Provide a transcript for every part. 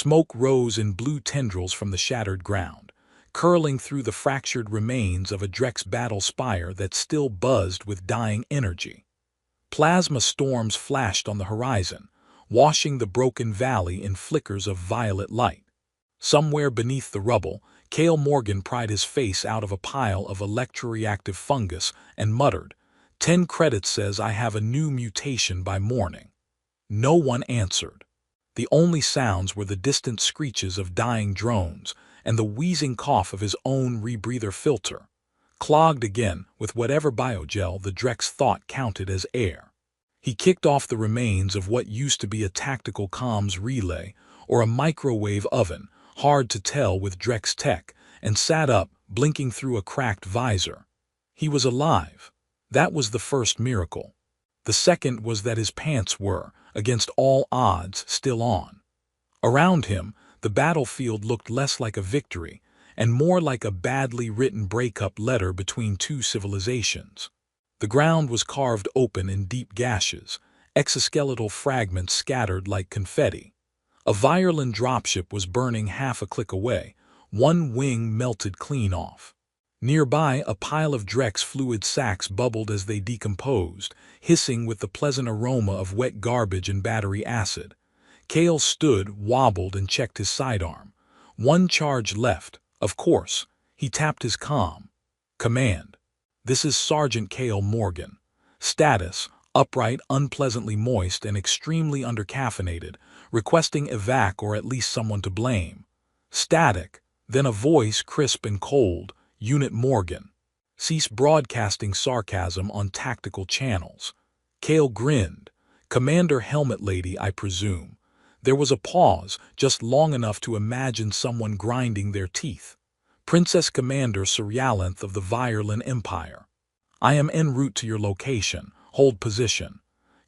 Smoke rose in blue tendrils from the shattered ground, curling through the fractured remains of a Drex battle spire that still buzzed with dying energy. Plasma storms flashed on the horizon, washing the broken valley in flickers of violet light. Somewhere beneath the rubble, Cale Morgan pried his face out of a pile of electroreactive fungus and muttered, "10 credits says I have a new mutation by morning." No one answered. The only sounds were the distant screeches of dying drones and the wheezing cough of his own rebreather filter, clogged again with whatever biogel the Drex thought counted as air. He kicked off the remains of what used to be a tactical comms relay or a microwave oven, hard to tell with Drex tech, and sat up, blinking through a cracked visor. He was alive. That was the first miracle. The second was that his pants were, against all odds, still on. Around him, the battlefield looked less like a victory and more like a badly written breakup letter between two civilizations. The ground was carved open in deep gashes, exoskeletal fragments scattered like confetti. A Virulent dropship was burning half a click away, one wing melted clean off. Nearby, a pile of Drex fluid sacks bubbled as they decomposed, hissing with the pleasant aroma of wet garbage and battery acid. Cale stood, wobbled, and checked his sidearm. One charge left, of course. He tapped his comm. "Command. This is Sergeant Cale Morgan. Status, upright, unpleasantly moist, and extremely undercaffeinated, requesting evac or at least someone to blame." Static, then a voice crisp and cold, "Unit Morgan. Cease broadcasting sarcasm on tactical channels." Cale grinned. "Commander Helmet Lady, I presume." There was a pause, just long enough to imagine someone grinding their teeth. "Princess Commander Suryalanth of the Virulent Empire. I am en route to your location. Hold position."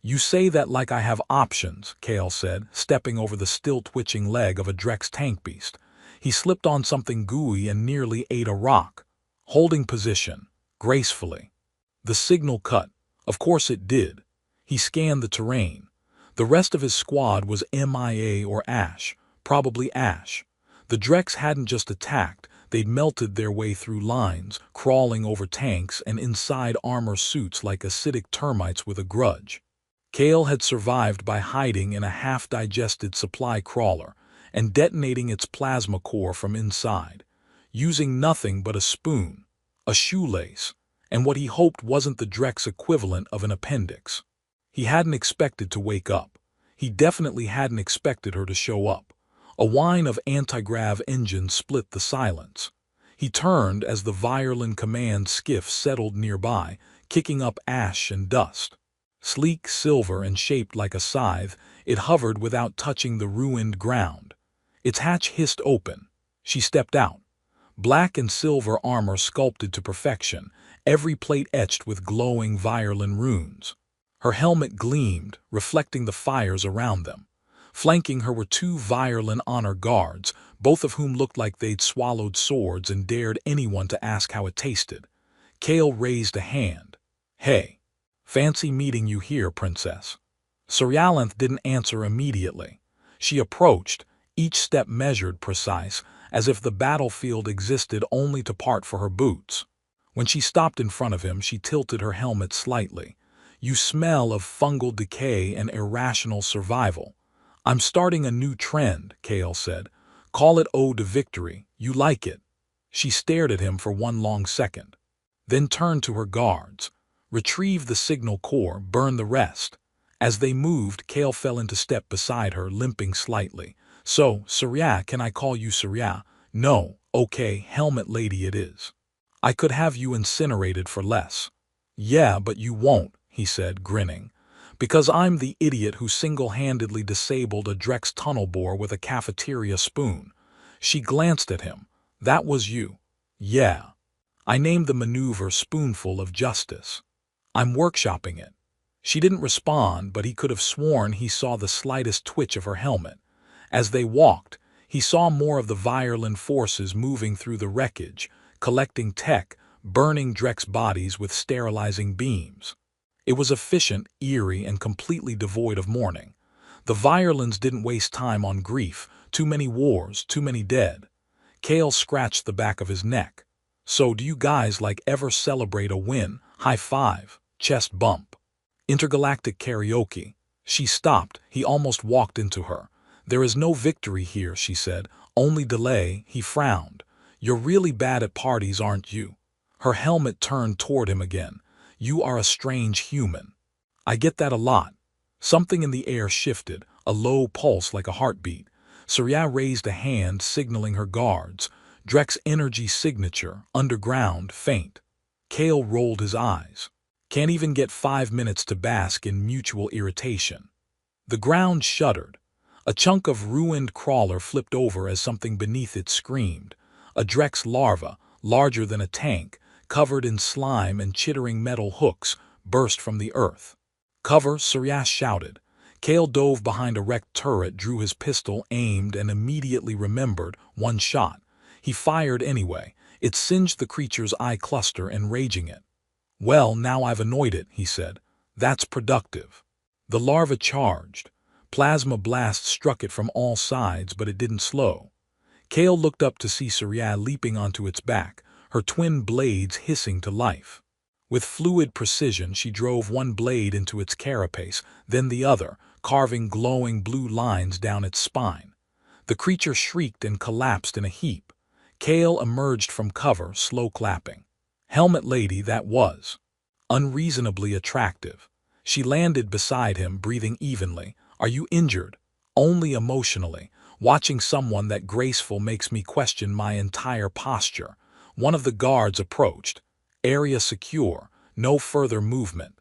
"You say that like I have options," Cale said, stepping over the still-twitching leg of a Drex tank beast. He slipped on something gooey and nearly ate a rock. "Holding position. Gracefully." The signal cut. Of course it did. He scanned the terrain. The rest of his squad was MIA or Ash, probably Ash. The Drex hadn't just attacked, they'd melted their way through lines, crawling over tanks and inside armor suits like acidic termites with a grudge. Cale had survived by hiding in a half-digested supply crawler and detonating its plasma core from inside, using nothing but a spoon, a shoelace, and what he hoped wasn't the Drex equivalent of an appendix. He hadn't expected to wake up. He definitely hadn't expected her to show up. A whine of anti-grav engines split the silence. He turned as the Virulent command skiff settled nearby, kicking up ash and dust. Sleek, silver, and shaped like a scythe, it hovered without touching the ruined ground. Its hatch hissed open. She stepped out. Black and silver armor sculpted to perfection, every plate etched with glowing Virulent runes. Her helmet gleamed, reflecting the fires around them. Flanking her were 2 Virulent honor guards, both of whom looked like they'd swallowed swords and dared anyone to ask how it tasted. Cale raised a hand. "Hey. Fancy meeting you here, Princess." Suryalanth didn't answer immediately. She approached, each step measured, precise, as if the battlefield existed only to part for her boots. When she stopped in front of him, she tilted her helmet slightly. "You smell of fungal decay and irrational survival." "I'm starting a new trend," Cale said. "Call it Ode to Victory. You like it." She stared at him for one long second. Then turned to her guards. "Retrieve the signal core, burn the rest." As they moved, Cale fell into step beside her, limping slightly. "So, Surya, can I call you Surya?" "No." "Okay, Helmet Lady it is." "I could have you incinerated for less." "Yeah, but you won't," he said, grinning. "Because I'm the idiot who single-handedly disabled a Drex tunnel bore with a cafeteria spoon." She glanced at him. "That was you." "Yeah. I named the maneuver Spoonful of Justice. I'm workshopping it." She didn't respond, but he could have sworn he saw the slightest twitch of her helmet. As they walked, he saw more of the Virulent forces moving through the wreckage, collecting tech, burning Drex bodies with sterilizing beams. It was efficient, eerie, and completely devoid of mourning. The Virulents didn't waste time on grief, Too many wars, too many dead. Kale scratched the back of his neck. So do you guys ever celebrate a win? High five, chest bump. Intergalactic karaoke. She stopped. He almost walked into her. There is no victory here, she said. Only delay. He frowned. You're really bad at parties, aren't you? Her helmet turned toward him again. You are a strange human. I get that a lot. Something in the air shifted, a low pulse like a heartbeat. Surya raised a hand, signaling her guards. Drek's energy signature, underground, faint. Kale rolled his eyes. Can't even get 5 minutes to bask in mutual irritation. The ground shuddered. A chunk of ruined crawler flipped over as something beneath it screamed. A Drek's larva, larger than a tank, covered in slime and chittering metal hooks, burst from the earth. Cover, Surya shouted. Kale dove behind a wrecked turret, drew his pistol, aimed, and immediately remembered one shot. He fired anyway. It singed the creature's eye cluster, enraging it. Well, now I've annoyed it, he said. That's productive. The larva charged. Plasma blasts struck it from all sides, but it didn't slow. Kale looked up to see Surya leaping onto its back, her twin blades hissing to life. With fluid precision, she drove one blade into its carapace, then the other, carving glowing blue lines down its spine. The creature shrieked and collapsed in a heap. Kale emerged from cover, slow clapping. Helmet lady, that was. Unreasonably attractive. She landed beside him, breathing evenly. Are you injured? Only emotionally. Watching someone that graceful makes me question my entire posture. One of the guards approached. Area secure. No further movement.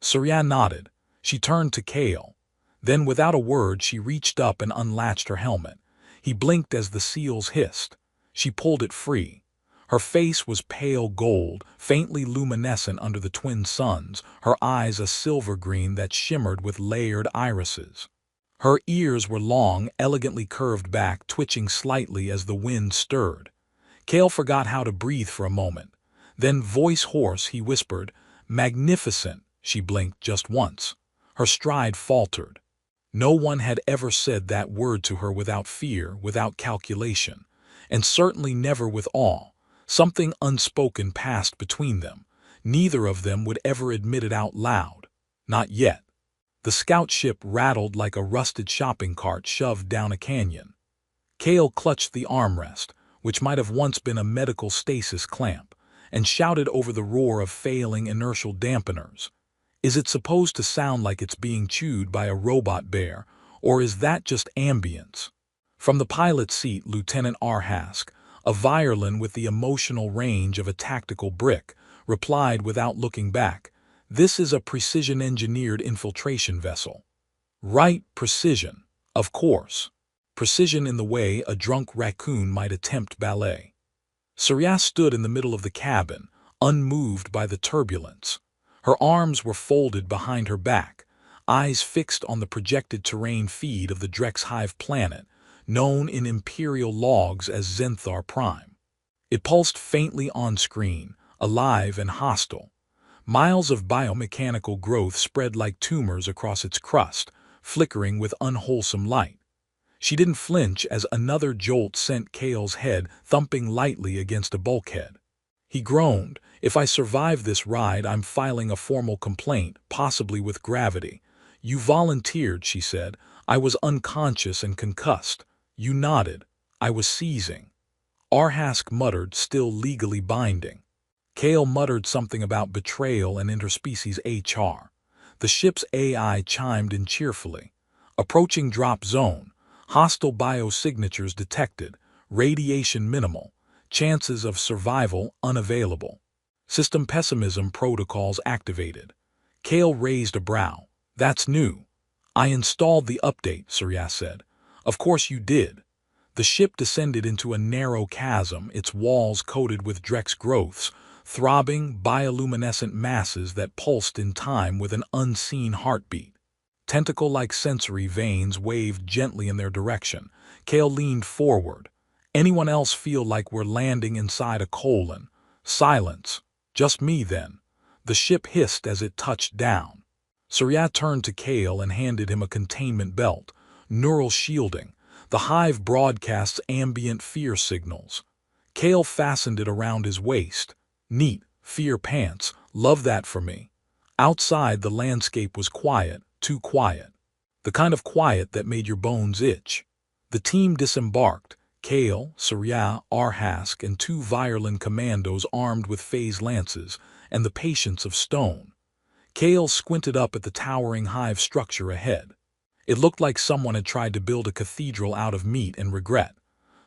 Surya nodded. She turned to Kale. Then, without a word, she reached up and unlatched her helmet. He blinked as the seals hissed. She pulled it free. Her face was pale gold, faintly luminescent under the twin suns, her eyes a silver green that shimmered with layered irises. Her ears were long, elegantly curved back, twitching slightly as the wind stirred. Kale forgot how to breathe for a moment. Then, voice hoarse, he whispered, "Magnificent." She blinked just once. Her stride faltered. No one had ever said that word to her without fear, without calculation, and certainly never with awe. Something unspoken passed between them. Neither of them would ever admit it out loud. Not yet. The scout ship rattled like a rusted shopping cart shoved down a canyon. Kale clutched the armrest, which might have once been a medical stasis clamp, and shouted over the roar of failing inertial dampeners. Is it supposed to sound like it's being chewed by a robot bear, or is that just ambience? From the pilot's seat, Lieutenant Hask, a violin with the emotional range of a tactical brick, replied without looking back, "This is a precision-engineered infiltration vessel." Right, precision. Of course. Precision in the way a drunk raccoon might attempt ballet. Surya stood in the middle of the cabin, unmoved by the turbulence. Her arms were folded behind her back, eyes fixed on the projected terrain feed of the Drex Hive planet, known in Imperial logs as Zenthar Prime. It pulsed faintly on screen, alive and hostile. Miles of biomechanical growth spread like tumors across its crust, flickering with unwholesome light. She didn't flinch as another jolt sent Kale's head thumping lightly against a bulkhead. He groaned, "If I survive this ride, I'm filing a formal complaint, possibly with gravity." "You volunteered," she said. "I was unconscious and concussed." "You nodded." "I was seizing." Hask muttered, "Still legally binding." Kale muttered something about betrayal and interspecies HR. The ship's AI chimed in cheerfully. "Approaching drop zone. Hostile biosignatures detected. Radiation minimal. Chances of survival unavailable. System pessimism protocols activated." Kale raised a brow. "That's new." "I installed the update," Surya said. "Of course you did." The ship descended into a narrow chasm, its walls coated with Drex growths, throbbing, bioluminescent masses that pulsed in time with an unseen heartbeat. Tentacle-like sensory veins waved gently in their direction. Kale leaned forward. "Anyone else feel like we're landing inside a colon?" Silence. "Just me, then." The ship hissed as it touched down. Surya turned to Kale and handed him a containment belt. Neural shielding. The hive broadcasts ambient fear signals. Kale fastened it around his waist. Neat, fear pants, love that for me. Outside, the landscape was quiet, too quiet. The kind of quiet that made your bones itch. The team disembarked, Kale, Surya, Arhask, and 2 Violin commandos armed with phase lances, and the patience of stone. Kale squinted up at the towering hive structure ahead. It looked like someone had tried to build a cathedral out of meat and regret.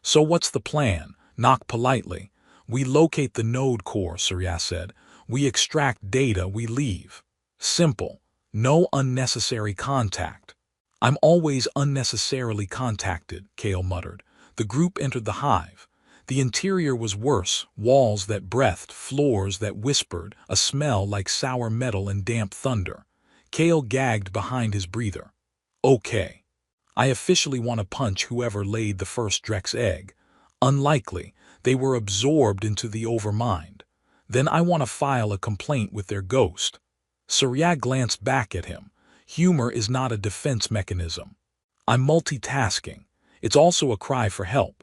So what's the plan? Knock politely. We locate the node core, Surya said. We extract data, we leave. Simple. No unnecessary contact. I'm always unnecessarily contacted, Kale muttered. The group entered the hive. The interior was worse, walls that breathed, floors that whispered, a smell like sour metal and damp thunder. Kale gagged behind his breather. Okay. I officially want to punch whoever laid the first Drex egg. Unlikely, they were absorbed into the overmind. Then I want to file a complaint with their ghost. Surya glanced back at him. Humor is not a defense mechanism. I'm multitasking. It's also a cry for help.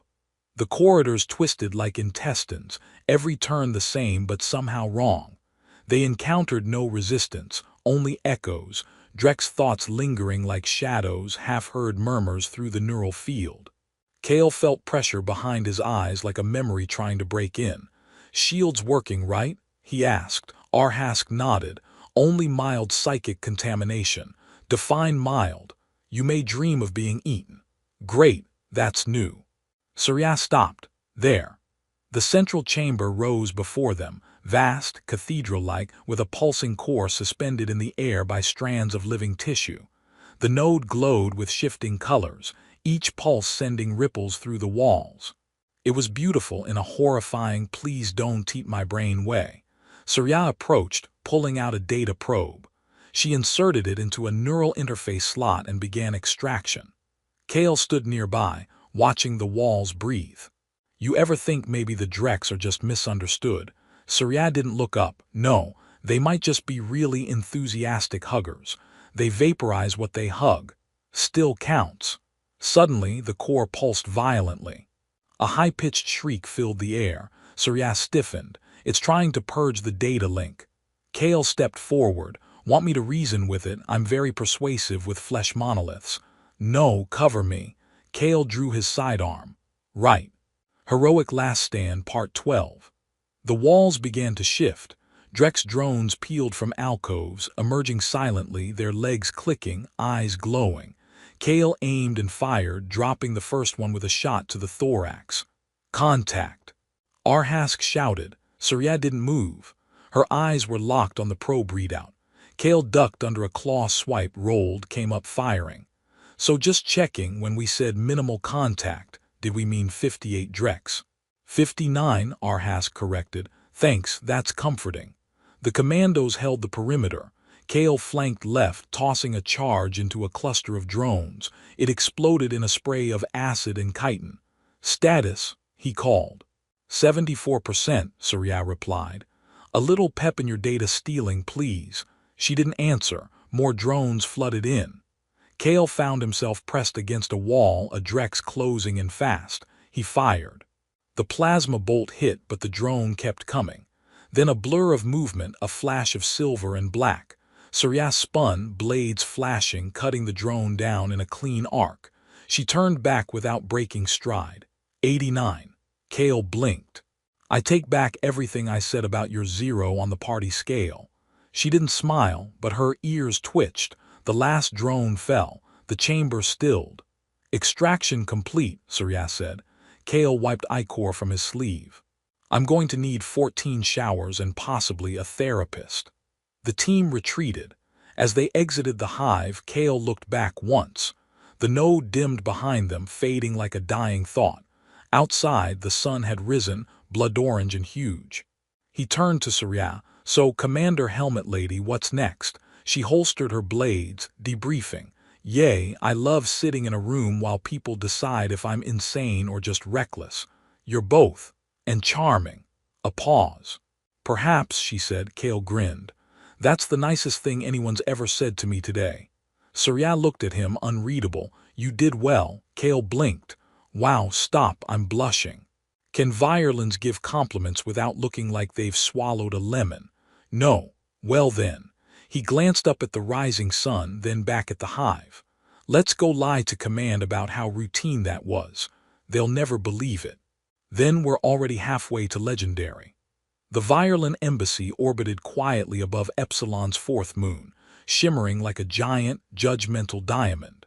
The corridors twisted like intestines, every turn the same but somehow wrong. They encountered no resistance, only echoes, Drex thoughts lingering like shadows, half-heard murmurs through the neural field. Kale felt pressure behind his eyes like a memory trying to break in. Shields working, right? He asked. Arhask nodded. Only mild psychic contamination. Define mild. You may dream of being eaten. Great, that's new. Surya stopped. There. The central chamber rose before them, vast, cathedral-like, with a pulsing core suspended in the air by strands of living tissue. The node glowed with shifting colors, each pulse sending ripples through the walls. It was beautiful in a horrifying please don't eat my brain way. Surya approached, pulling out a data probe. She inserted it into a neural interface slot and began extraction. Kale stood nearby, watching the walls breathe. You ever think maybe the Drex are just misunderstood? Surya didn't look up. No, they might just be really enthusiastic huggers. They vaporize what they hug. Still counts. Suddenly, the core pulsed violently. A high-pitched shriek filled the air. Surya stiffened. It's trying to purge the data link. Kale stepped forward. Want me to reason with it? I'm very persuasive with flesh monoliths. No, cover me. Kale drew his sidearm. Right. Heroic Last Stand, Part 12. The walls began to shift. Drex drones peeled from alcoves, emerging silently, their legs clicking, eyes glowing. Kale aimed and fired, dropping the first one with a shot to the thorax. Contact. Arhask shouted. Surya didn't move. Her eyes were locked on the probe readout. Kale ducked under a claw swipe, rolled, came up firing. So just checking, when we said minimal contact, did we mean 58 Drex? 59, Arhask corrected. Thanks, that's comforting. The commandos held the perimeter. Kale flanked left, tossing a charge into a cluster of drones. It exploded in a spray of acid and chitin. Status, he called. 74%, Surya replied. A little pep in your data stealing, please. She didn't answer. More drones flooded in. Kale found himself pressed against a wall, a Drex closing in fast. He fired. The plasma bolt hit, but the drone kept coming. Then a blur of movement, a flash of silver and black. Surya spun, blades flashing, cutting the drone down in a clean arc. She turned back without breaking stride. 89. Kale blinked. I take back everything I said about your 0 on the party scale. She didn't smile, but her ears twitched. The last drone fell. The chamber stilled. Extraction complete, Surya said. Kale wiped ichor from his sleeve. I'm going to need 14 showers and possibly a therapist. The team retreated. As they exited the hive, Kale looked back once. The node dimmed behind them, fading like a dying thought. Outside, the sun had risen, blood orange and huge. He turned to Surya. So, Commander Helmet Lady, what's next? She holstered her blades, debriefing. Yay, I love sitting in a room while people decide if I'm insane or just reckless. You're both. And charming. A pause. Perhaps, she said. Kale grinned. That's the nicest thing anyone's ever said to me today. Surya looked at him, unreadable. You did well, Kale blinked. Wow, stop, I'm blushing. Can violins give compliments without looking like they've swallowed a lemon? No. Well then. He glanced up at the rising sun, then back at the hive. Let's go lie to command about how routine that was. They'll never believe it. Then we're already halfway to legendary. The violin embassy orbited quietly above Epsilon's fourth moon, shimmering like a giant, judgmental diamond.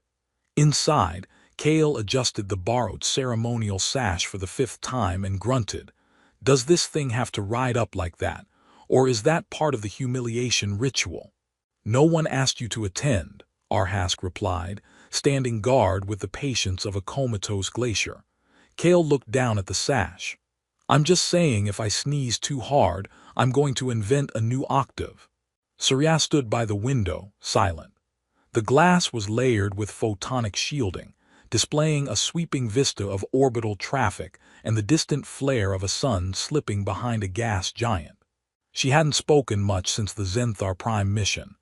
Inside, Kale adjusted the borrowed ceremonial sash for the fifth time and grunted. Does this thing have to ride up like that, or is that part of the humiliation ritual? No one asked you to attend, Arhask replied, standing guard with the patience of a comatose glacier. Kale looked down at the sash. I'm just saying if I sneeze too hard, I'm going to invent a new octave. Surya stood by the window, silent. The glass was layered with photonic shielding, displaying a sweeping vista of orbital traffic and the distant flare of a sun slipping behind a gas giant. She hadn't spoken much since the Zenthar Prime mission.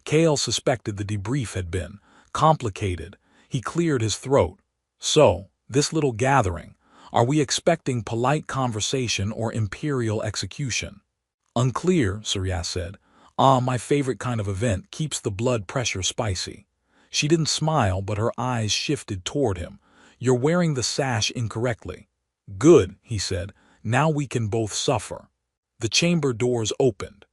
Kale suspected the debrief had been complicated. He cleared his throat. So, this little gathering, are we expecting polite conversation or imperial execution? Unclear, Surya said. My favorite kind of event keeps the blood pressure spicy. She didn't smile, but her eyes shifted toward him. You're wearing the sash incorrectly. Good, he said. Now we can both suffer. The chamber doors opened.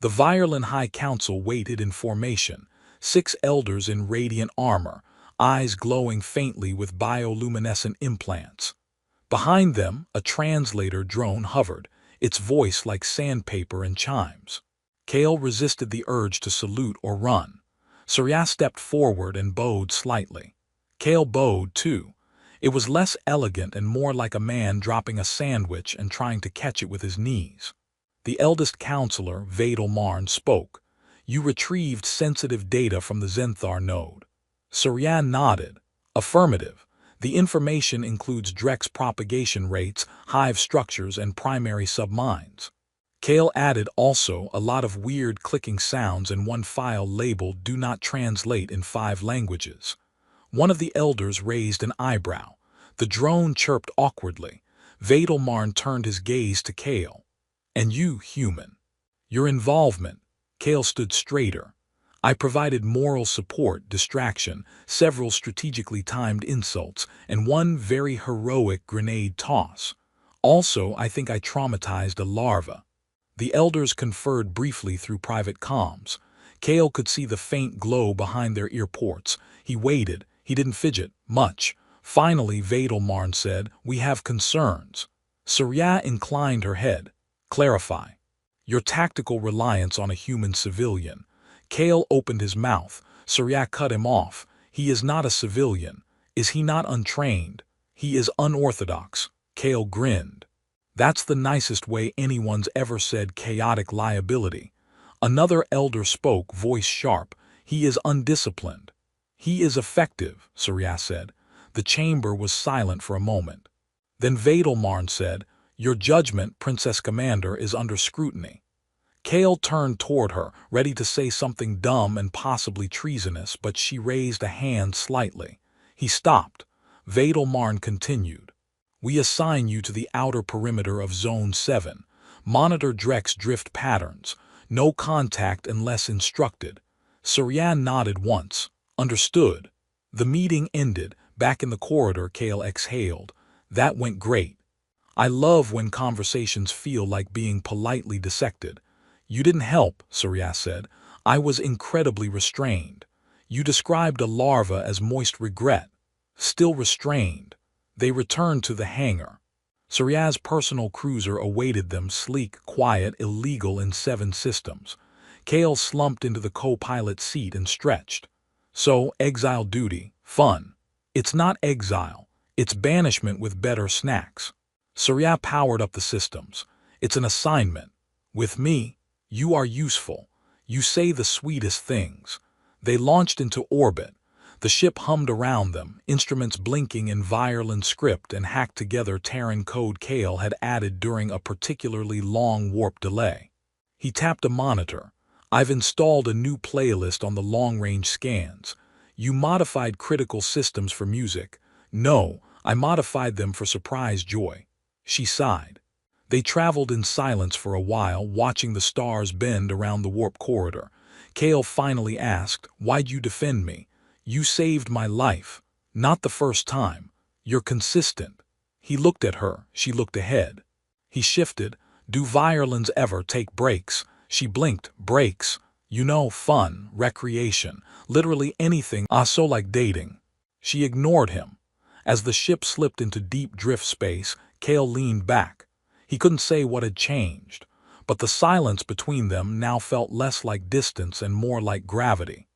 The Violin High Council waited in formation, 6 elders in radiant armor, eyes glowing faintly with bioluminescent implants. Behind them, a translator drone hovered, its voice like sandpaper and chimes. Kale resisted the urge to salute or run. Surya stepped forward and bowed slightly. Kale bowed, too. It was less elegant and more like a man dropping a sandwich and trying to catch it with his knees. The eldest counselor, Vadal Marn, spoke. You retrieved sensitive data from the Zenthar node. Surya nodded. Affirmative. The information includes Drex propagation rates, hive structures, and primary submines. Kale added also a lot of weird clicking sounds and one file labeled Do Not Translate in 5 languages. One of the elders raised an eyebrow. The drone chirped awkwardly. Vadal Marn turned his gaze to Kale. And you, human. Your involvement. Kale stood straighter. I provided moral support, distraction, several strategically timed insults, and one very heroic grenade toss. Also, I think I traumatized a larva. The elders conferred briefly through private comms. Kale could see the faint glow behind their earports. He waited. He didn't fidget much. Finally, Vadal Marn said, We have concerns. Surya inclined her head. Clarify. Your tactical reliance on a human civilian. Kale opened his mouth. Surya cut him off. He is not a civilian. Is he not untrained? He is unorthodox. Kale grinned. That's the nicest way anyone's ever said chaotic liability. Another elder spoke, voice sharp. He is undisciplined. He is effective, Surya said. The chamber was silent for a moment. Then Vadal Marn said, Your judgment, Princess Commander, is under scrutiny. Kale turned toward her, ready to say something dumb and possibly treasonous, but she raised a hand slightly. He stopped. Vadal Marn continued. We assign you to the outer perimeter of Zone 7. Monitor Drex drift patterns. No contact unless instructed. Surya nodded once. Understood. The meeting ended. Back in the corridor, Kale exhaled. That went great. I love when conversations feel like being politely dissected. You didn't help, Surya said. I was incredibly restrained. You described a larva as moist regret. Still restrained. They returned to the hangar. Surya's personal cruiser awaited them, sleek, quiet, illegal in 7 systems. Kale slumped into the co-pilot seat and stretched. So, exile duty, fun. It's not exile. It's banishment with better snacks. Surya powered up the systems. It's an assignment. With me, you are useful. You say the sweetest things. They launched into orbit. The ship hummed around them, instruments blinking in violin script and hacked together Terran code Kale had added during a particularly long warp delay. He tapped a monitor. I've installed a new playlist on the long-range scans. You modified critical systems for music. No, I modified them for surprise joy. She sighed. They traveled in silence for a while, watching the stars bend around the warp corridor. Kale finally asked, "Why'd you defend me? You saved my life. Not the first time. You're consistent." He looked at her. She looked ahead. He shifted. "Do violins ever take breaks?" She blinked. "Breaks? You know, fun, recreation, literally anything. Ah, so like dating." She ignored him. As the ship slipped into deep drift space, Kale leaned back. He couldn't say what had changed, but the silence between them now felt less like distance and more like gravity.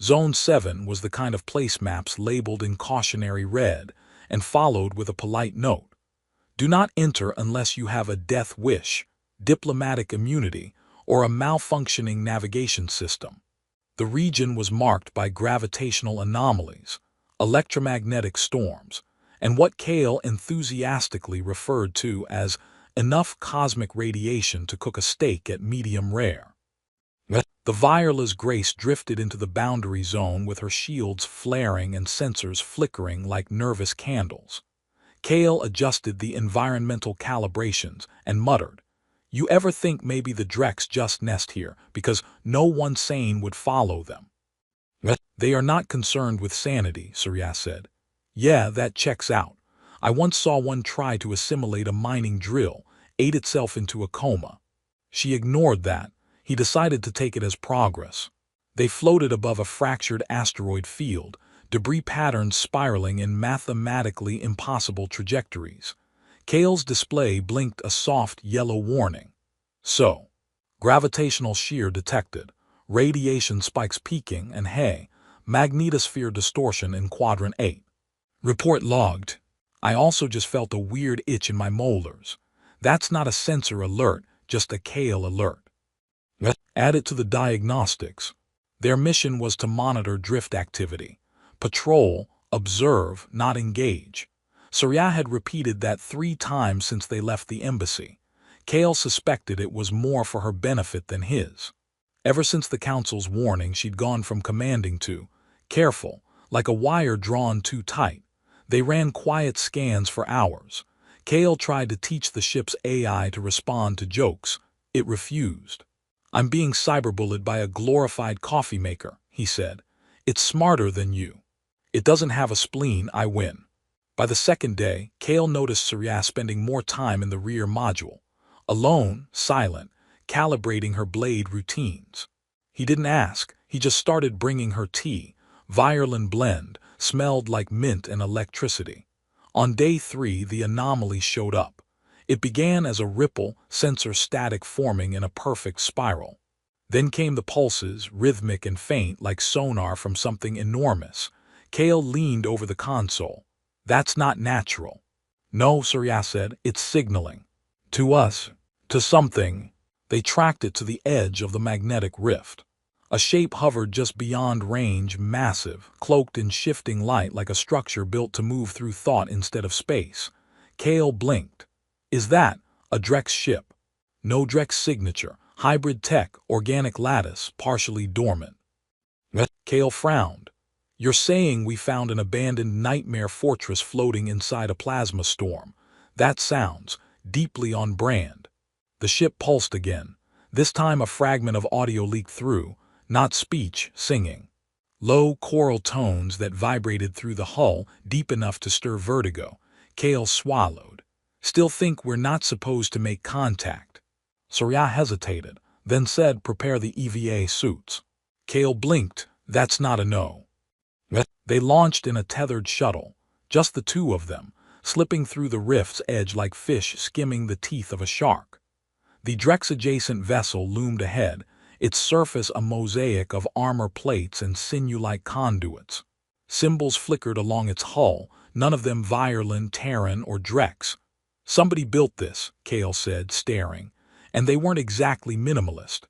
Zone 7 was the kind of placemaps labeled in cautionary red and followed with a polite note. "Do not enter unless you have a death wish, diplomatic immunity, or a malfunctioning navigation system." The region was marked by gravitational anomalies, electromagnetic storms, and what Kale enthusiastically referred to as enough cosmic radiation to cook a steak at medium rare. The Viola's Grace drifted into the boundary zone with her shields flaring and sensors flickering like nervous candles. Kale adjusted the environmental calibrations and muttered, "You ever think maybe the Drex just nest here because no one sane would follow them?" "They are not concerned with sanity," Surya said. "Yeah, that checks out. I once saw one try to assimilate a mining drill, ate itself into a coma." She ignored that. He decided to take it as progress. They floated above a fractured asteroid field, debris patterns spiraling in mathematically impossible trajectories. Kale's display blinked a soft yellow warning. "So, gravitational shear detected, radiation spikes peaking, and hey, magnetosphere distortion in quadrant 8. Report logged. I also just felt a weird itch in my molars. That's not a sensor alert, just a Kale alert." Add it to the diagnostics. Their mission was to monitor drift activity. Patrol, observe, not engage. Surya had repeated that 3 times since they left the embassy. Kale suspected it was more for her benefit than his. Ever since the council's warning, she'd gone from commanding to careful, like a wire drawn too tight. They ran quiet scans for hours. Kale tried to teach the ship's AI to respond to jokes. It refused. "I'm being cyberbullied by a glorified coffee maker," he said. "It's smarter than you. It doesn't have a spleen, I win." By the second day, Kale noticed Surya spending more time in the rear module. Alone, silent, calibrating her blade routines. He didn't ask, he just started bringing her tea. Violin blend, smelled like mint and electricity. On day 3, the anomaly showed up. It began as a ripple, sensor static forming in a perfect spiral. Then came the pulses, rhythmic and faint like sonar from something enormous. Kale leaned over the console. "That's not natural." "No," Surya said, "it's signaling. To us. To something." They tracked it to the edge of the magnetic rift. A shape hovered just beyond range, massive, cloaked in shifting light like a structure built to move through thought instead of space. Kale blinked. "Is that a Drex ship?" "No Drex signature. Hybrid tech, organic lattice, partially dormant." Kale frowned. "You're saying we found an abandoned nightmare fortress floating inside a plasma storm. That sounds deeply on brand." The ship pulsed again. This time a fragment of audio leaked through, not speech, singing. Low choral tones that vibrated through the hull, deep enough to stir vertigo. Kale swallowed. "Still think we're not supposed to make contact?" Surya hesitated, then said, "Prepare the EVA suits." Kale blinked. "That's not a no." They launched in a tethered shuttle, just the 2 of them, slipping through the rift's edge like fish skimming the teeth of a shark. The Drex-adjacent vessel loomed ahead, its surface a mosaic of armor plates and sinew-like conduits. Symbols flickered along its hull, none of them Violin, Terran, or Drex. "Somebody built this," Kale said, staring, "and they weren't exactly minimalist."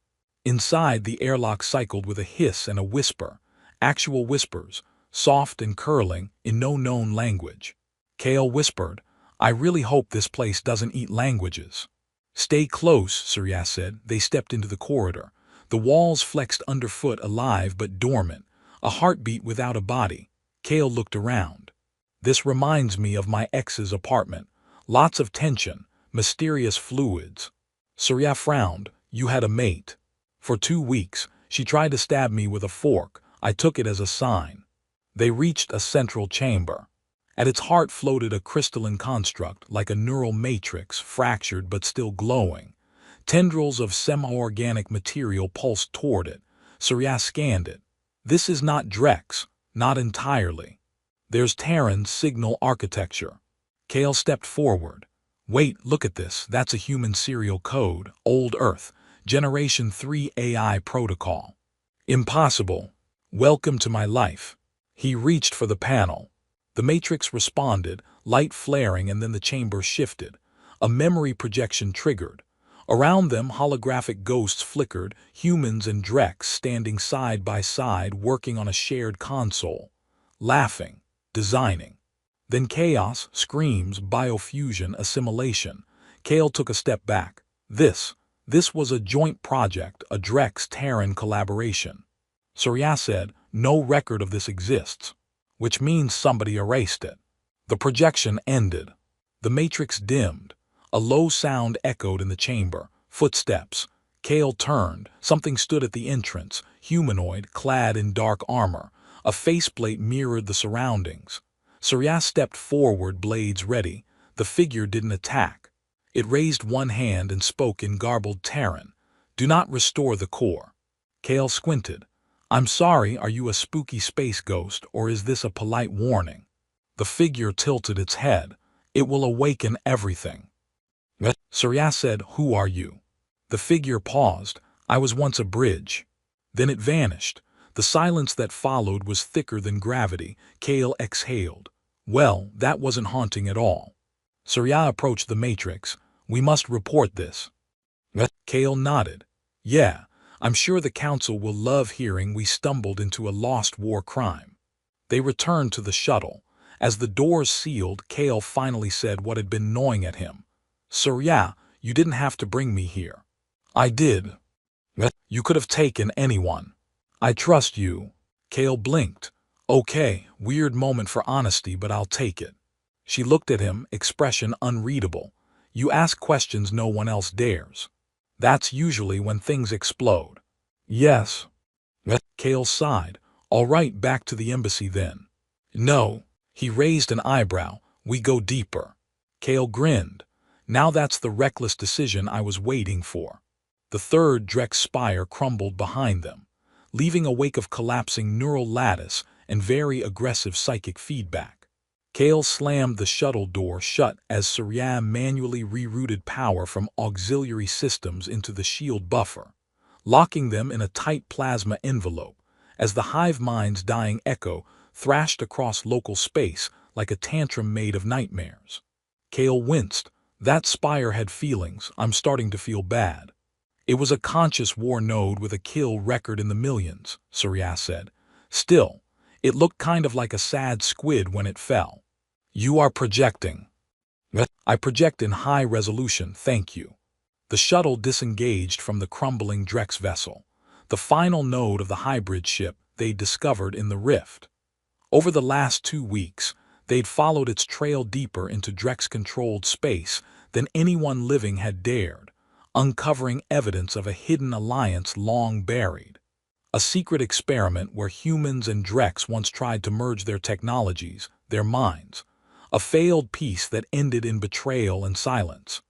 Inside, the airlock cycled with a hiss and a whisper. Actual whispers, soft and curling, in no known language. Kale whispered, "I really hope this place doesn't eat languages." "Stay close," Surya said. They stepped into the corridor. The walls flexed underfoot, alive but dormant, a heartbeat without a body. Kale looked around. This reminds me of my ex's apartment. Lots of tension, mysterious fluids. Surya frowned. You had a mate. For 2 weeks, she tried to stab me with a fork. I took it as a sign. They reached a central chamber. At its heart floated a crystalline construct, like a neural matrix, fractured but still glowing. Tendrils of semi-organic material pulsed toward it. Surya scanned it. This is not Drex, not entirely. There's Terran's signal architecture. Kale stepped forward. Wait, look at this. That's a human serial code, Old Earth, Generation 3 AI protocol. Impossible. Welcome to my life. He reached for the panel. The matrix responded, light flaring, and then the chamber shifted. A memory projection triggered. Around them, holographic ghosts flickered, humans and Drex standing side by side, working on a shared console. Laughing, designing. Then chaos, screams, biofusion, assimilation. Kale took a step back. This was a joint project, a Drex-Terran collaboration. Surya said, no record of this exists, which means somebody erased it. The projection ended. The matrix dimmed. A low sound echoed in the chamber. Footsteps. Kale turned. Something stood at the entrance, humanoid, clad in dark armor. A faceplate mirrored the surroundings. Surya stepped forward, blades ready. The figure didn't attack. It raised one hand and spoke in garbled Terran. Do not restore the core. Kale squinted. I'm sorry, are you a spooky space ghost, or is this a polite warning? The figure tilted its head. It will awaken everything. Surya said, who are you? The figure paused. I was once a bridge. Then it vanished. The silence that followed was thicker than gravity. Kale exhaled. Well, that wasn't haunting at all. Surya approached the matrix. We must report this. Kale nodded. Yeah, I'm sure the council will love hearing we stumbled into a lost war crime. They returned to the shuttle. As the doors sealed, Kale finally said what had been gnawing at him. Surya, you didn't have to bring me here. I did. You could have taken anyone. I trust you. Kale blinked. Okay, weird moment for honesty, but I'll take it. She looked at him, expression unreadable. You ask questions no one else dares. That's usually when things explode. Yes. Kale sighed. All right, back to the embassy then. No. He raised an eyebrow. We go deeper. Kale grinned. Now that's the reckless decision I was waiting for. The third Drex spire crumbled behind them, leaving a wake of collapsing neural lattice and very aggressive psychic feedback. Kale slammed the shuttle door shut as Surya manually rerouted power from auxiliary systems into the shield buffer, locking them in a tight plasma envelope as the hive mind's dying echo thrashed across local space like a tantrum made of nightmares. Kale winced. That spire had feelings. I'm starting to feel bad. It was a conscious war node with a kill record in the millions, Surya said. Still, it looked kind of like a sad squid when it fell. You are projecting. I project in high resolution, thank you. The shuttle disengaged from the crumbling Drex vessel, the final node of the hybrid ship they'd discovered in the rift. Over the last 2 weeks, they'd followed its trail deeper into Drex-controlled space than anyone living had dared, uncovering evidence of a hidden alliance long buried. A secret experiment where humans and Drex once tried to merge their technologies, their minds. A failed piece that ended in betrayal and silence.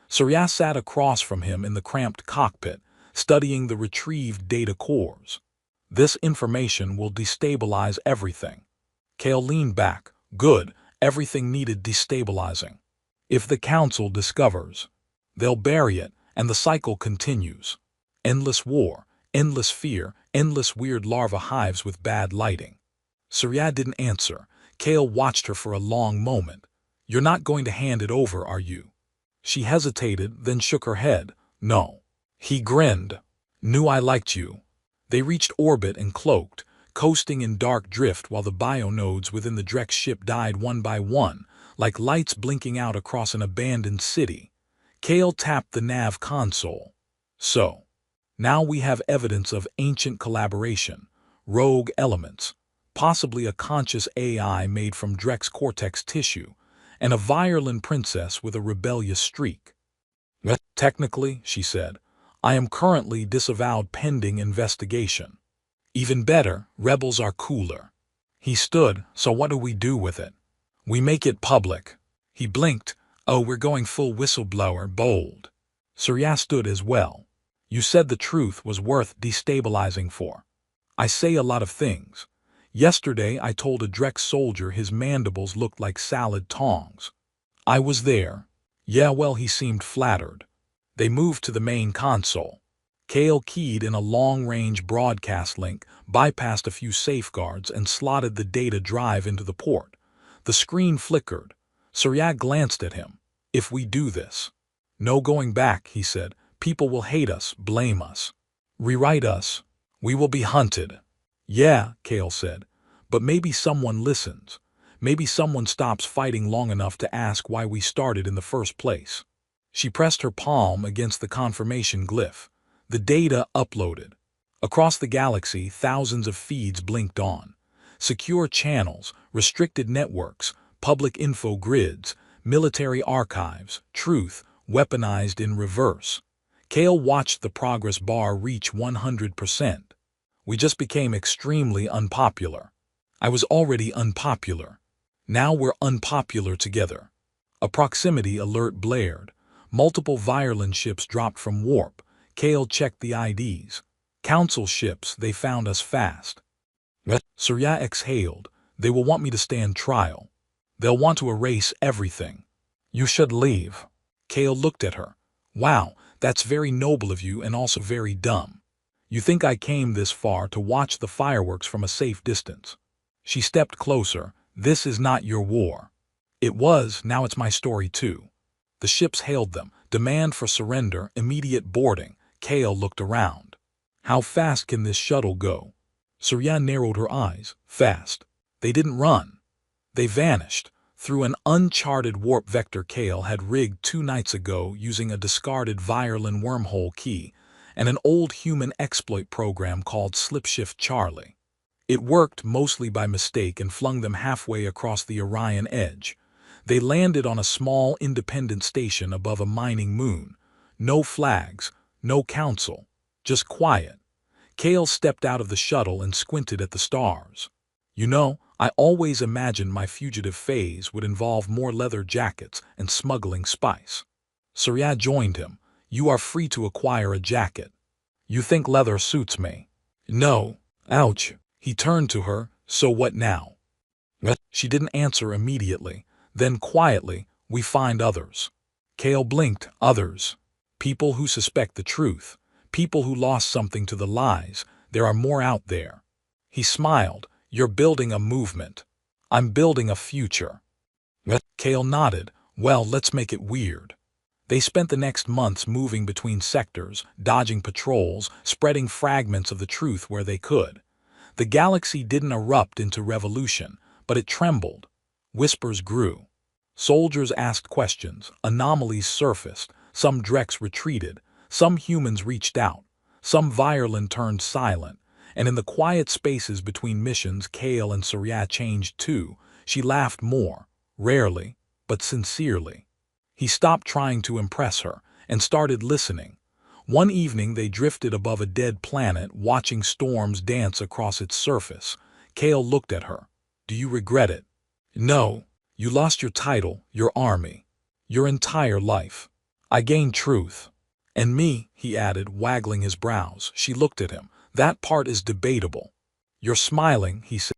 Surya sat across from him in the cramped cockpit, studying the retrieved data cores. This information will destabilize everything. Kale leaned back. Good, everything needed destabilizing. If the council discovers, they'll bury it, and the cycle continues. Endless war, endless fear, endless weird larva hives with bad lighting. Surya didn't answer. Kale watched her for a long moment. You're not going to hand it over, are you? She hesitated, then shook her head. No. He grinned. Knew I liked you. They reached orbit and cloaked, coasting in dark drift while the bionodes within the Drex ship died one by one, like lights blinking out across an abandoned city. Kale tapped the nav console. So, now we have evidence of ancient collaboration, rogue elements, possibly a conscious AI made from Drex cortex tissue, and a violin princess with a rebellious streak. Technically, she said, I am currently disavowed pending investigation. Even better, rebels are cooler. He stood, so what do we do with it? We make it public. He blinked, oh, we're going full whistleblower, bold. Surya stood as well. You said the truth was worth destabilizing for. I say a lot of things. Yesterday I told a Drex soldier his mandibles looked like salad tongs. I was there. Yeah, well, he seemed flattered. They moved to the main console. Kale keyed in a long-range broadcast link, bypassed a few safeguards, and slotted the data drive into the port. The screen flickered. Surya glanced at him. If we do this. No going back, he said. People will hate us, blame us. Rewrite us. We will be hunted. Yeah, Kale said. But maybe someone listens. Maybe someone stops fighting long enough to ask why we started in the first place. She pressed her palm against the confirmation glyph. The data uploaded. Across the galaxy, thousands of feeds blinked on. Secure channels, restricted networks, public info grids, military archives, truth, weaponized in reverse. Kale watched the progress bar reach 100%. We just became extremely unpopular. I was already unpopular. Now we're unpopular together. A proximity alert blared. Multiple violin ships dropped from warp. Kale checked the IDs. Council ships, they found us fast. Surya exhaled. They will want me to stand trial. They'll want to erase everything. You should leave. Kale looked at her. Wow, that's very noble of you and also very dumb. You think I came this far to watch the fireworks from a safe distance. She stepped closer. This is not your war. It was, now it's my story too. The ships hailed them. Demand for surrender, immediate boarding. Kale looked around. How fast can this shuttle go? Surya narrowed her eyes. Fast. They didn't run. They vanished. Through an uncharted warp vector Kale had rigged 2 nights ago using a discarded violin wormhole key and an old human exploit program called Slipshift Charlie. It worked mostly by mistake and flung them halfway across the Orion edge. They landed on a small independent station above a mining moon. No flags, no council, just quiet. Kale stepped out of the shuttle and squinted at the stars. You know, I always imagined my fugitive phase would involve more leather jackets and smuggling spice. Surya joined him. You are free to acquire a jacket. You think leather suits me? No. Ouch. He turned to her. So what now? She didn't answer immediately. Then quietly, we find others. Kale blinked. Others. People who suspect the truth. People who lost something to the lies. There are more out there. He smiled. You're building a movement. I'm building a future. Kale nodded. Well, let's make it weird. They spent the next months moving between sectors, dodging patrols, spreading fragments of the truth where they could. The galaxy didn't erupt into revolution, but it trembled. Whispers grew. Soldiers asked questions, anomalies surfaced, some Drex retreated, some humans reached out, some violin turned silent, and in the quiet spaces between missions Kale and Surya changed too. She laughed more, rarely, but sincerely. He stopped trying to impress her and started listening. One evening they drifted above a dead planet, watching storms dance across its surface. Kale looked at her. Do you regret it? No. You lost your title, your army, your entire life. I gained truth. And me, he added, waggling his brows. She looked at him. That part is debatable. You're smiling, he said.